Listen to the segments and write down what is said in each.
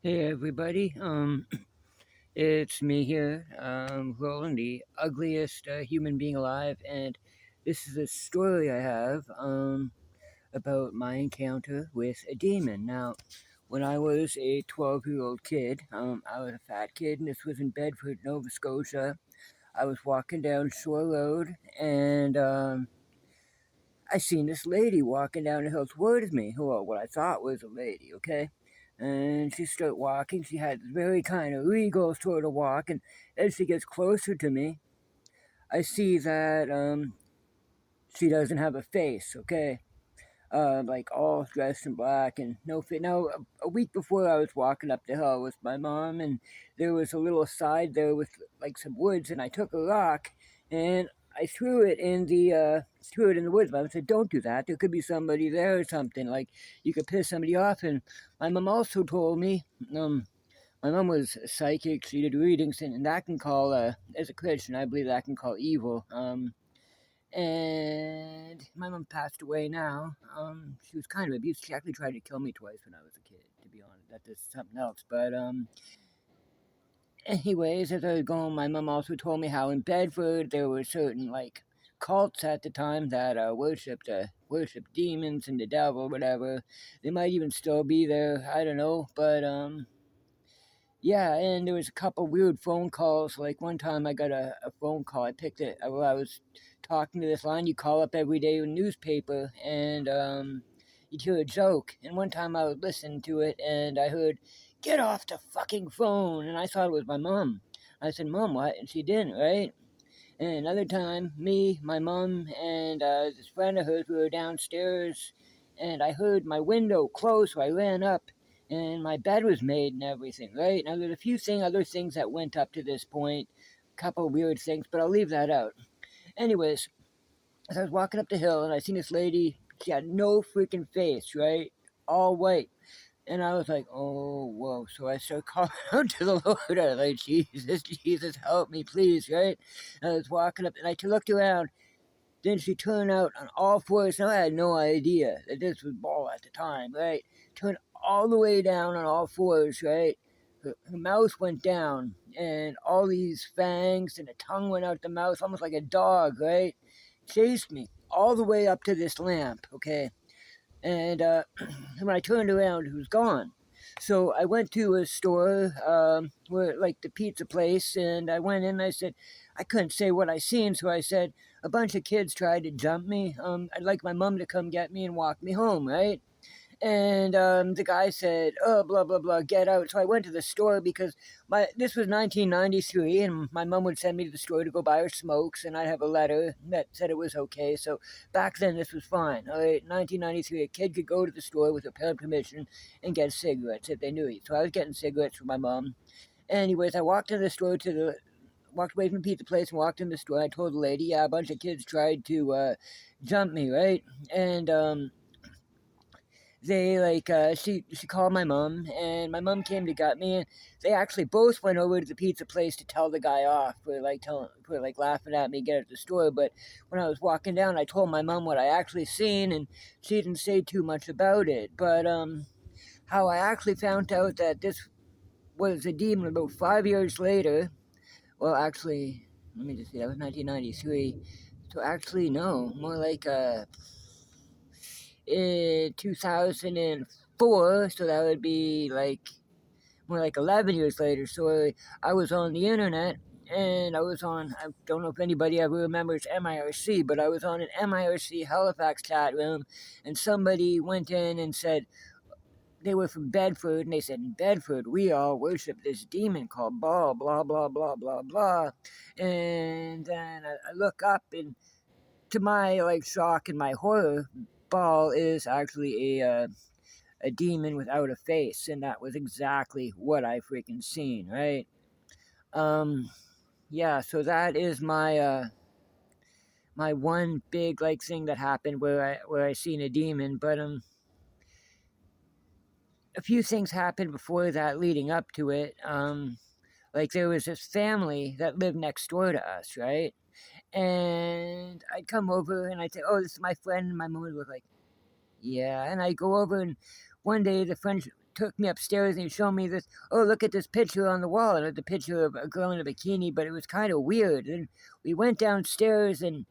Hey everybody, it's me here, Roland, the ugliest human being alive, and this is a story I have about my encounter with a demon. Now, when I was a 12-year-old kid, I was a fat kid, and this was in Bedford, Nova Scotia. I was walking down Shore Road, and I seen this lady walking down the hill towards me. Well, what I thought was a lady, okay? And she started walking. She had this very kind of regal sort of walk, and as she gets closer to me, I see that she doesn't have a face, okay? Like all dressed in black and no face. Now, a week before, I was walking up the hill with my mom, and there was a little side there with like some woods, and I took a rock and I threw it in the woods. My mom said, "Don't do that. There could be somebody there or something. Like you could piss somebody off." And my mom also told me, my mom was psychic. She did readings, and that can call, as a Christian, I believe that can call evil. And my mom passed away now. She was kind of abused. She actually tried to kill me twice when I was a kid, to be honest. That's just something else. But, anyways, as I was going, my mom also told me how in Bedford there were certain, like, cults at the time that worshipped demons and the devil, whatever. They might even still be there. I don't know. But, yeah, and there was a couple weird phone calls. Like one time I got a phone call. I picked it while I was talking to this line you call up every day in newspaper, and you'd hear a joke. And one time I was listening to it, and I heard, "Get off the fucking phone," and I thought it was my mom. I said, "Mom, what?" And she didn't, right? And another time, me, my mom, and this friend of hers, we were downstairs, and I heard my window close, so I ran up, and my bed was made and everything, right? Now, there's a few other things that went up to this point, a couple of weird things, but I'll leave that out. Anyways, as I was walking up the hill, and I seen this lady, she had no freaking face, right? All white. And I was like, "Oh, whoa." So I started calling out to the Lord. I was like, "Jesus, Jesus, help me, please," right? And I was walking up, and I looked around. Then she turned out on all fours. Now I had no idea that this was ball at the time, right? Turned all the way down on all fours, right? Her mouth went down, and all these fangs and a tongue went out the mouth, almost like a dog, right? Chased me all the way up to this lamp, okay? And when I turned around, he was gone. So I went to a store, where like the pizza place, and I went in. And I said I couldn't say what I seen, so I said a bunch of kids tried to jump me. I'd like my mom to come get me and walk me home, right? And the guy said, "Oh, blah blah blah, get out." So I went to the store because my this was 1993, and my mom would send me to the store to go buy her smokes, and I'd have a letter that said it was okay. So back then, this was fine. All right, 1993, a kid could go to the store with a parent permission and get cigarettes if they knew it. So I was getting cigarettes for my mom. Anyways, I walked in the store to the walked away from the pizza place and walked in the store. I told the lady, "Yeah, a bunch of kids tried to jump me, right?" And they she called my mom, and my mom came to get me, and they actually both went over to the pizza place to tell the guy off for like laughing at me get at the store. But when I was walking down, I told my mom what I actually seen, and she didn't say too much about it. But how I actually found out that this was a demon about 5 years later. Well, actually, let me just see, that was 1993. So actually, no, more like in 2004, so that would be like more like 11 years later. So I was on the internet, and I don't know if anybody ever remembers MIRC, but I was on an MIRC Halifax chat room, and somebody went in and said they were from Bedford, and they said, "In Bedford, we all worship this demon called blah, blah, blah, blah, blah, blah." And then I look up, and to my like shock and my horror, Baal is actually a demon without a face, and that was exactly what I freaking seen, right? Um, yeah, so that is my one big like thing that happened where I seen a demon, but a few things happened before that leading up to it. Like there was this family that lived next door to us, right? And I'd come over and I'd say, "Oh, this is my friend," and my mom would look like, "Yeah," and I go over, and one day the friend took me upstairs and he showed me this. Oh, look at this picture on the wall. And it was a picture of a girl in a bikini, but it was kind of weird. And we went downstairs, and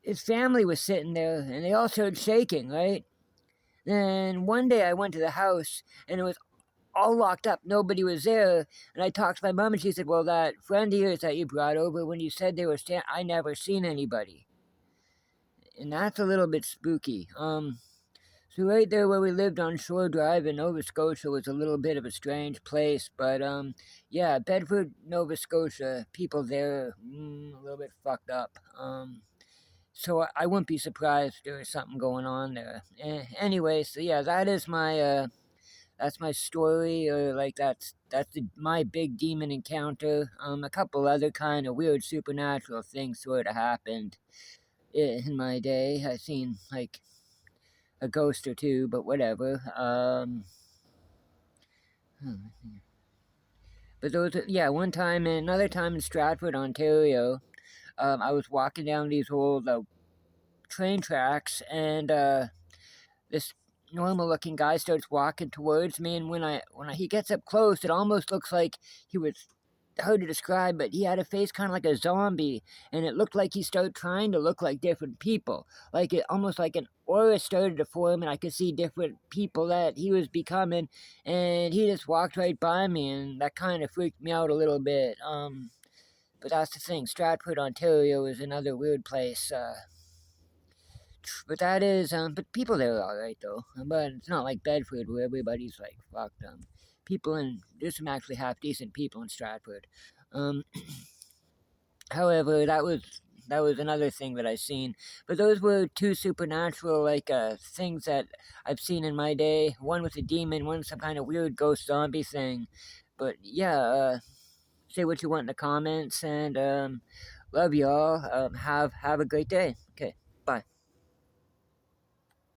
his family was sitting there, and they all started shaking, right? Then one day I went to the house, and it was all locked up. Nobody was there. And I talked to my mom, and she said, well, that friend of yours that you brought over, when you said they were I never seen anybody. And that's a little bit spooky. So right there where we lived on Shore Drive in Nova Scotia was a little bit of a strange place, but yeah, Bedford, Nova Scotia, people there a little bit fucked up. So I wouldn't be surprised if there was something going on there. Anyway, so yeah, that's my story, or like my big demon encounter. A couple other kind of weird supernatural things sort of happened in my day. I seen like a ghost or two, but whatever. But those, yeah, another time in Stratford, Ontario, I was walking down these old train tracks, and this normal-looking guy starts walking towards me, and he gets up close, it almost looks like he was hard to describe, but he had a face kind of like a zombie, and it looked like he started trying to look like different people. Like it almost like an aura started to form, and I could see different people that he was becoming, and he just walked right by me, and that kind of freaked me out a little bit. But that's the thing. Stratford, Ontario is another weird place. But that is, but people there are alright though. But it's not like Bedford where everybody's like fucked. There's some actually half decent people in Stratford. Um, However, that was another thing that I seen. But those were two supernatural things that I've seen in my day. One was a demon, one some kind of weird ghost zombie thing. But yeah, say what you want in the comments, and love y'all. Have a great day. Okay.